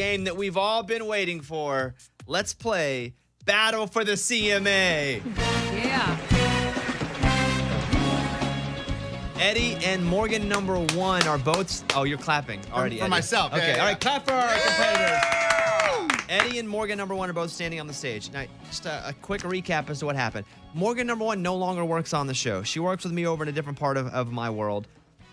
game that we've all been waiting for. Let's play Battle for the CMA. Yeah. Eddie and Morgan number 1 are both... Oh, you're clapping already, For Eddie. myself. Okay, Yeah. all right, clap for our competitors. Eddie and Morgan number 1 are both standing on the stage. Now, just a quick recap as to what happened. Morgan number 1 no longer works on the show. She works with me over in a different part of my world.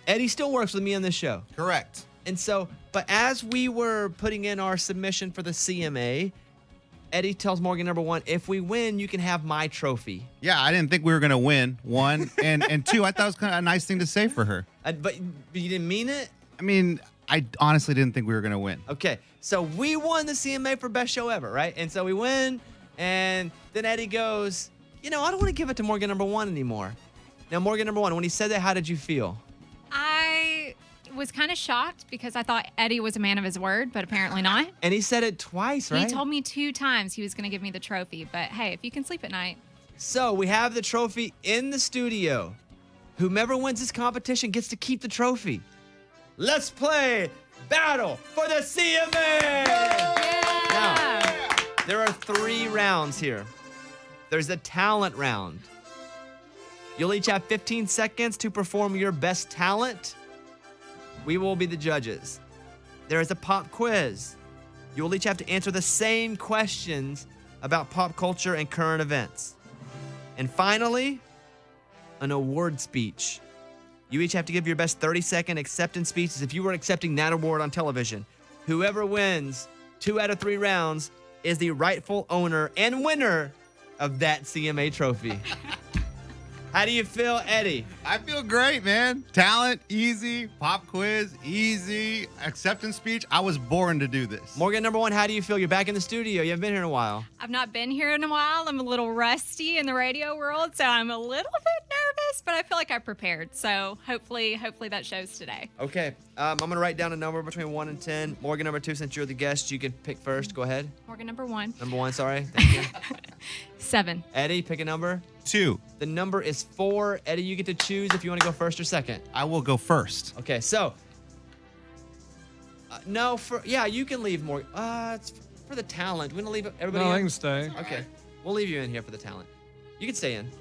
Eddie still works with me on this show. Correct. And so, but as we were putting in our submission for the CMA, Eddie tells Morgan number 1, if we win, you can have my trophy. Yeah, I didn't think we were going to win, 1. And 2, I thought it was kind of a nice thing to say for her. But you didn't mean it? I mean, I honestly didn't think we were going to win. Okay, so we won the CMA for best show ever, right? And so we win, and then Eddie goes, I don't want to give it to Morgan number 1 anymore. Now, Morgan number 1, when he said that, how did you feel? I was kind of shocked because I thought Eddie was a man of his word, but apparently not. And he said it twice, right? He told me 2 times he was going to give me the trophy, but hey, if you can sleep at night. So we have the trophy in the studio. Whomever wins this competition gets to keep the trophy. Let's play Battle for the CMA! Yeah. Now, there are 3 rounds here. There's a talent round. You'll each have 15 seconds to perform your best talent. We will be the judges. There is a pop quiz. You will each have to answer the same questions about pop culture and current events. And finally, an award speech. You each have to give your best 30-second acceptance speeches if you were accepting that award on television. Whoever wins 2 out of 3 rounds is the rightful owner and winner of that CMA trophy. How do you feel, Eddie? I feel great, man. Talent, easy. Pop quiz, easy. Acceptance speech. I was born to do this. Morgan number 1, how do you feel? You're back in the studio. You haven't been here in a while. I've not been here in a while. I'm a little rusty in the radio world, so I'm a little bit nervous, but I feel like I prepared. So hopefully that shows today. Okay, I'm going to write down a number between 1 and 10. Morgan number 2, since you're the guest, you can pick first. Go ahead. Morgan number 1. Number 1, sorry. Thank you. 7. Eddie, pick a number. 2. The number is 4. Eddie, you get to choose if you want to go first or second. I will go first. Okay, so. You can leave more. It's for the talent. We're going to leave everybody No, in? I can stay. Okay, we'll leave you in here for the talent. You can stay in.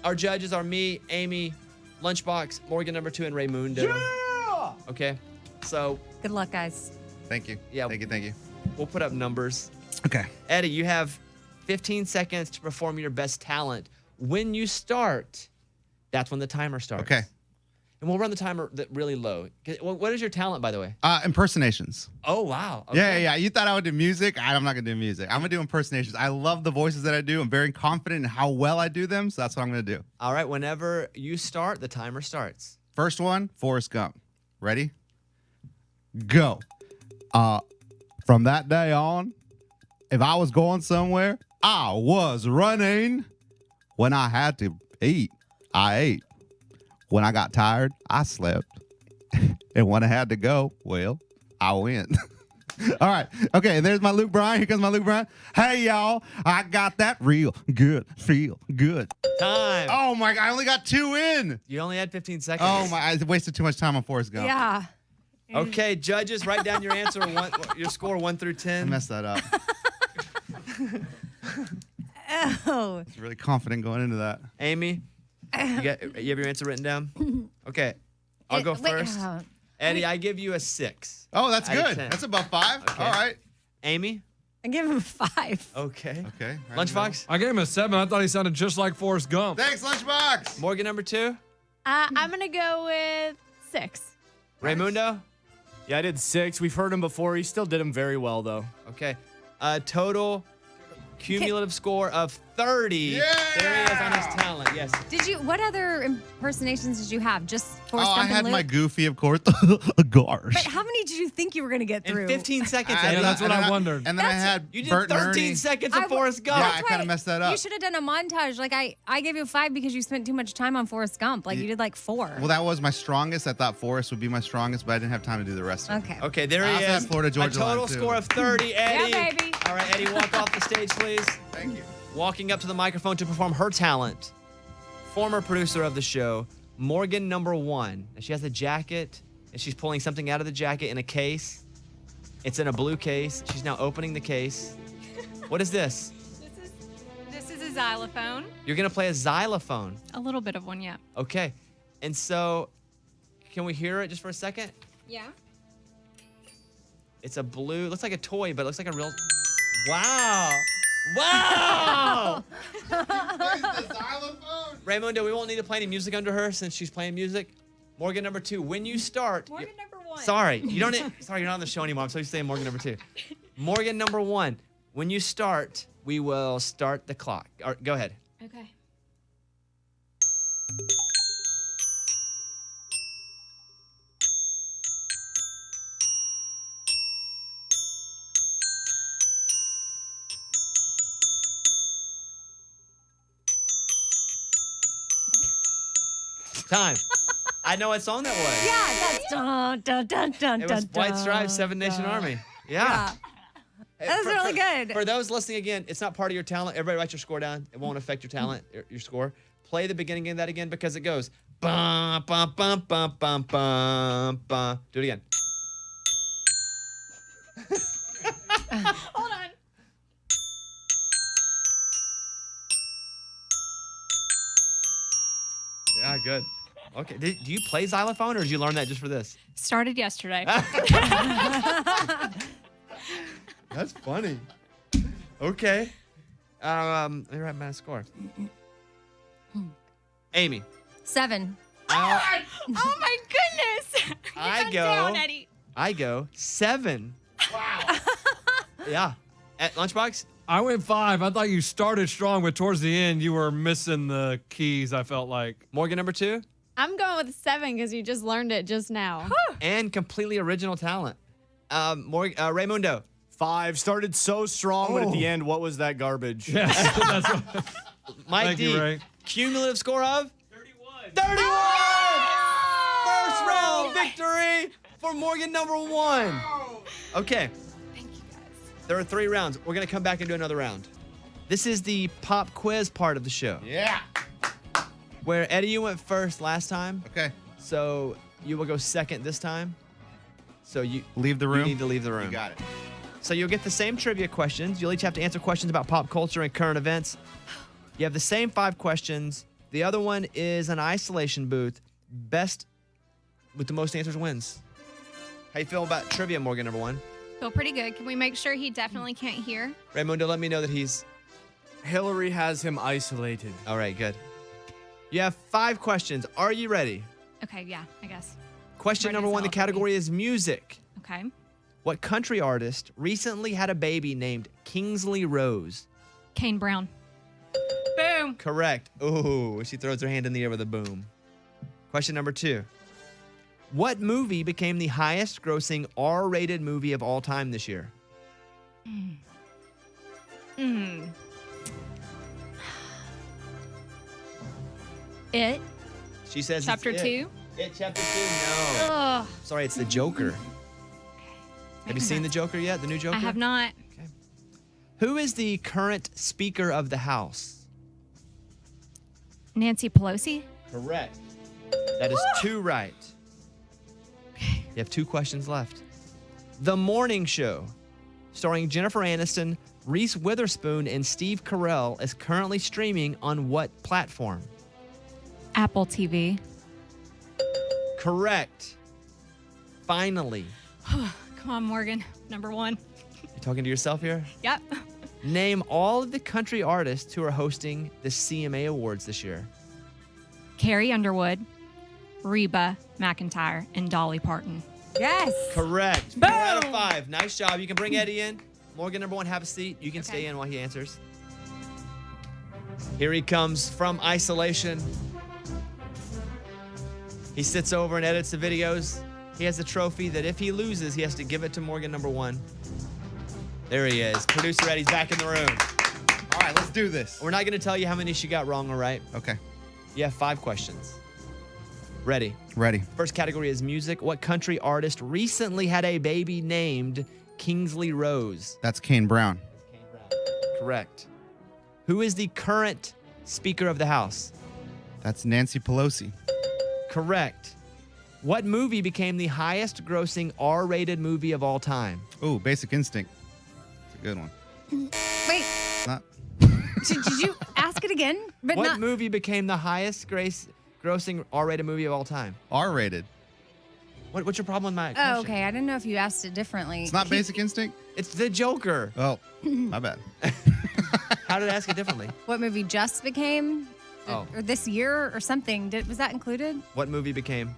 Our judges are me, Amy, Lunchbox, Morgan number 2, and Raymundo. Yeah! Okay, so. Good luck, guys. Thank you. Yeah. Thank you. We'll put up numbers. Okay. Eddie, you have 15 seconds to perform your best talent. When you start, that's when the timer starts. Okay. And we'll run the timer really low. What is your talent, by the way? Impersonations. Oh, wow. Okay. Yeah. You thought I would do music? I'm not going to do music. I'm going to do impersonations. I love the voices that I do. I'm very confident in how well I do them, so that's what I'm going to do. All right, whenever you start, the timer starts. First one, Forrest Gump. Ready? Go. From that day on, if I was going somewhere, I was running. When I had to eat, I ate. When I got tired, I slept. And when I had to go, well, I went. All right. Okay, there's my Luke Bryan. Here comes my Luke Bryan. Hey, y'all. I got that real good, feel good. Time. Oh, my God. I only got 2 in. You only had 15 seconds. Oh, my. I wasted too much time on Forrest Gump. Yeah. Okay, judges, write down your answer, your score 1 through 10. I messed that up. Oh. I was really confident going into that. Amy, you have your answer written down? Okay, I'll go first. Eddie, I give you a 6. Oh, that's Out of good. 10. That's above 5. Okay. All right. Amy? I give him 5. Okay. Okay. Lunchbox? I gave him a 7. I thought he sounded just like Forrest Gump. Thanks, Lunchbox. Morgan number 2? I'm going to go with 6. Raymundo? Yeah, I did 6. We've heard him before. He still did him very well, though. Okay. Total cumulative score of 30. Yeah! There he is on his talent. Yes. What other impersonations did you have? Just Forrest I Gump and had Luke? my Goofy, of course. Gosh. But how many did you think you were going to get through? In 15 seconds, I- Eddie. that's what I wondered. And then I had You did Bert and 13 Ernie. seconds of Forrest Gump. Yeah, I That's kinda why messed that up. You should have done a montage. Like I gave you 5 because you spent too much time on Forrest Gump. Like you did like 4. Well, that was my strongest. I thought Forrest would be my strongest, but I didn't have time to do the rest of it. Okay. Okay, there I he also had is. Florida Georgia a total line, too. score of 30, Eddie. Yeah, baby. All right, Eddie, walk off the stage, please. Thank you. Walking up to the microphone to perform her talent. Former producer of the show, Morgan number 1. And she has a jacket, and she's pulling something out of the jacket in a case. It's in a blue case. She's now opening the case. What is this? This is a xylophone. You're going to play a xylophone. A little bit of one, yeah. Okay. And so, can we hear it just for a second? Yeah. It's a blue, looks like a toy, but it looks like a real. Wow. Wow. The xylophone. Raymundo, we won't need to play any music under her since she's playing music. Morgan number 2, when you start. Morgan number 1. Sorry, you don't. Sorry, you're not on the show anymore. I'm so used to saying Morgan number 2. Morgan number 1, when you start, we will start the clock. Go ahead. Okay. Time. I know what song that was. Yeah, that's dun dun dun dun It was dun. White Stripes, Seven Nation Army. Yeah. Hey, That was really good. For those listening again, it's not part of your talent. Everybody write your score down. It won't affect your talent, your score. Play the beginning of that again because it goes bum bum bum bum bum bum bum. Do it again. Hold on. Yeah, good. Okay. Do you play xylophone or did you learn that just for this? Started yesterday. That's funny. Okay. Let me write my score. Amy. 7. I Oh my goodness. I Calm go. down, Eddie. go 7. Wow. Yeah. At Lunchbox? I went 5. I thought you started strong, but towards the end, you were missing the keys, I felt like. Morgan number 2? I'm going with 7 because you just learned it just now. And completely original talent. Raymundo. 5. Started so strong, but at the end, what was that garbage? Yes, that's what, Mike Thank D. you, Ray. Cumulative score of? 31! First round victory for Morgan number 1. Okay. Thank you guys. There are 3 rounds. We're going to come back and do another round. This is the pop quiz part of the show. Yeah. Where, Eddie, you went first last time. Okay. So you will go second this time. So you Leave the You room. need to leave the room. You got it. So you'll get the same trivia questions. You'll each have to answer questions about pop culture and current events. You have the same 5 questions. The other one is an isolation booth. Best with the most answers wins. How you feel about trivia, Morgan number 1? Feel pretty good. Can we make sure he definitely can't hear? Raymundo, let me know that he's... Hillary has him isolated. All right, good. You have 5 questions. Are you ready? Okay, yeah, I guess. Question Ready number as 1, the hell, category is music. Okay. What country artist recently had a baby named Kingsley Rose? Kane Brown. Boom. Correct. Ooh, she throws her hand in the air with a boom. Question number 2. What movie became the highest grossing R-rated movie of all time this year? It. She says Chapter it's 2. It chapter 2. No. Ugh. Sorry, it's the Joker. Have you seen the Joker yet? The new Joker? I have not. Who is the current Speaker of the House? Nancy Pelosi. Correct. That is 2 right. You have 2 questions left. The Morning Show, starring Jennifer Aniston, Reese Witherspoon, and Steve Carell, is currently streaming on what platform? Apple TV. Correct. Finally. Come on, Morgan. Number 1. You talking to yourself here? Yep. Name all of the country artists who are hosting the CMA Awards this year. Carrie Underwood, Reba McEntire, and Dolly Parton. Yes. Correct. 4 out of 5. Nice job. You can bring Eddie in. Morgan, number 1, have a seat. You can stay in while he answers. Here he comes from isolation. He sits over and edits the videos. He has a trophy that if he loses, he has to give it to Morgan, number 1. There he is. Producer Eddie's back in the room. All right, let's do this. We're not going to tell you how many she got wrong or right. Okay. You have 5 questions. Ready? Ready. First category is music. What country artist recently had a baby named Kingsley Rose? That's Kane Brown. Correct. Who is the current Speaker of the House? That's Nancy Pelosi. Correct. What movie became the highest grossing R-rated movie of all time? Ooh, Basic Instinct. It's a good one. Wait, Not. did you ask it again? But What not. movie became the highest grossing R-rated movie of all time? R-rated. What's your problem with my question? Oh, okay. I didn't know if you asked it differently. It's not Basic Instinct? It's The Joker. Oh, my bad. How did I ask it differently? What movie just became? Oh. Or this year or something? Was that included? What movie became?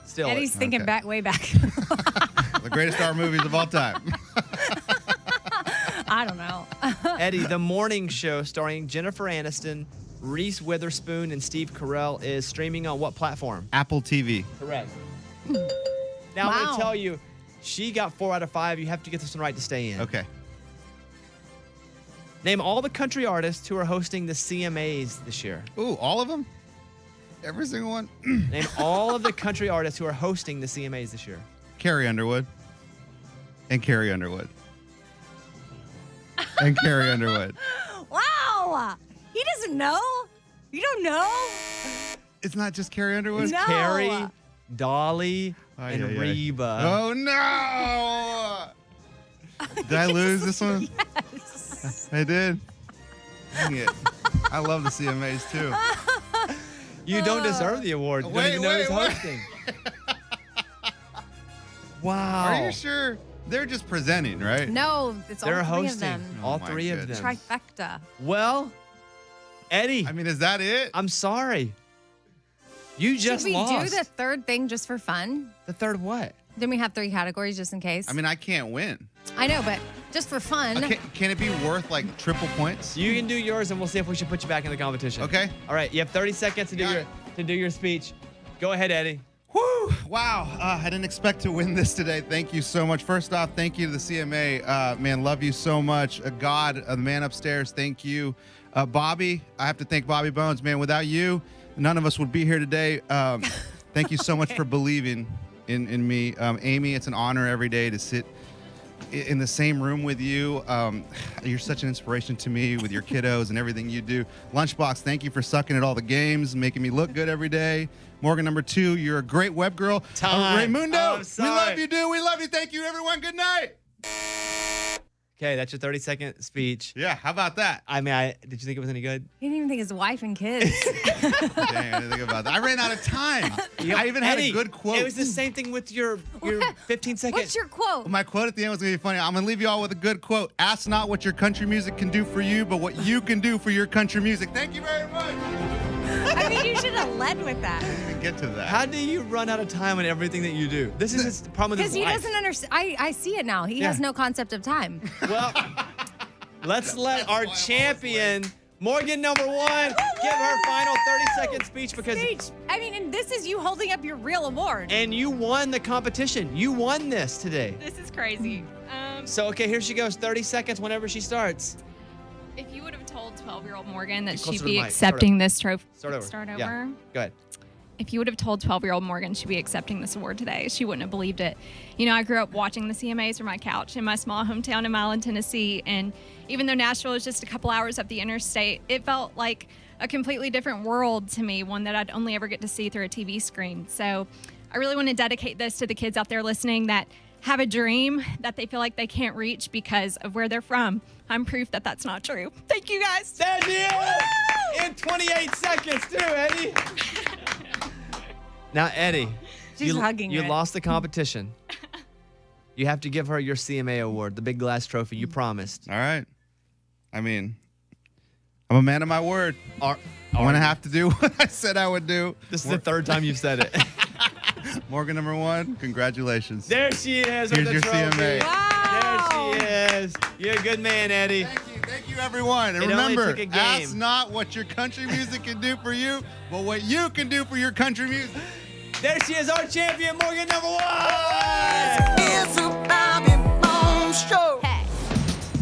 Still. Eddie's thinking Okay. back, way back. The greatest R movies of all time. I don't know. Eddie, the morning show starring Jennifer Aniston, Reese Witherspoon, and Steve Carell is streaming on what platform? Apple TV. Correct. Now I'm going Wow. to tell you, she got 4 out of 5. You have to get this one right to stay in. Okay. Name all the country artists who are hosting the CMAs this year. Ooh, all of them? Every single one? Name all of the country artists who are hosting the CMAs this year. Carrie Underwood. And Carrie Underwood. And Carrie Underwood. Wow. He doesn't know. You don't know? It's not just Carrie Underwood? No. Carrie, Dolly, and Ay, ay, ay. Reba. Oh, no. Did I lose this one? Yes. I did. Dang it. I love the CMAs too. You don't deserve the award. You don't Wait, even know wait, who's wait. hosting. Wow. Are you sure? They're just presenting, right? No, it's all They're three of hosting. them. All Oh my 3 of goodness. them. Trifecta. Well, Eddie, I mean, is that it? I'm sorry. You just Should we lost. do the third thing just for fun? The third what? Then we have 3 categories just in case. I mean, I can't win. I know, but just for fun. Can it be worth like triple points? You can do yours, and we'll see if we should put you back in the competition. Okay. All right. You have 30 seconds to do your speech. Go ahead, Eddie. Whew, wow. I didn't expect to win this today. Thank you so much. First off, thank you to the CMA. Man, love you so much. God, the man upstairs, thank you. Bobby, I have to thank Bobby Bones. Man, without you, none of us would be here today. Thank you so much for believing in me. Amy, it's an honor every day to sit in the same room with you. You're such an inspiration to me with your kiddos and everything you do. Lunchbox, thank you for sucking at all the games, making me look good every day. Morgan number 2, you're a great web girl. Time. Raymundo, Oh, I'm we sorry. love you, dude. We love you. Thank you, everyone. Good night. Okay, that's your 30-second speech. Yeah, how about that? I mean, did you think it was any good? He didn't even think his wife and kids. Dang, I didn't think about that. I ran out of time. I even had Eddie, a good quote. It was the same thing with your 15 seconds. What's your quote? My quote at the end was going to be funny. I'm going to leave you all with a good quote. Ask not what your country music can do for you, but what you can do for your country music. Thank you very much. I mean, you should have led with that. I didn't even get to that. How do you run out of time in everything that you do? This is the problem with Because his he life. doesn't understand. I see it now. He Yeah. has no concept of time. Well, let's let our champion, Morgan number 1, give her final 30-second speech because I mean, and this is you holding up your real award. and you won the competition. You won this today. This is crazy. So okay, here she goes. 30 seconds whenever she starts. If you would have told 12-year-old Morgan that Get closer she'd to the be mic. accepting this trophy. Start over. Start over. Yeah. Go ahead. If you would have told 12-year-old Morgan she'd be accepting this award today, she wouldn't have believed it. You know, I grew up watching the CMAs from my couch in my small hometown in Milan, Tennessee, and even though Nashville is just a couple hours up the interstate, it felt like a completely different world to me, one that I'd only ever get to see through a TV screen. So I really want to dedicate this to the kids out there listening that have a dream that they feel like they can't reach because of where they're from. I'm proof that that's not true. Thank you, guys. There she is! In 28 seconds, too, Eddie. Now, Eddie, She's hugging you it. lost the competition. You have to give her your CMA award, the big glass trophy you promised. All right. I mean, I'm a man of my word. I'm going to have to do what I said I would do. This is the third time you've said it. Morgan number 1, congratulations. There she is with Here's the your trophy. CMA. Wow. There she is. You're a good man, Eddie. Thank you, everyone. And It only remember, took a game. ask not what your country music can do for you, but what you can do for your country music. There she is, our champion, Morgan number 1. It's a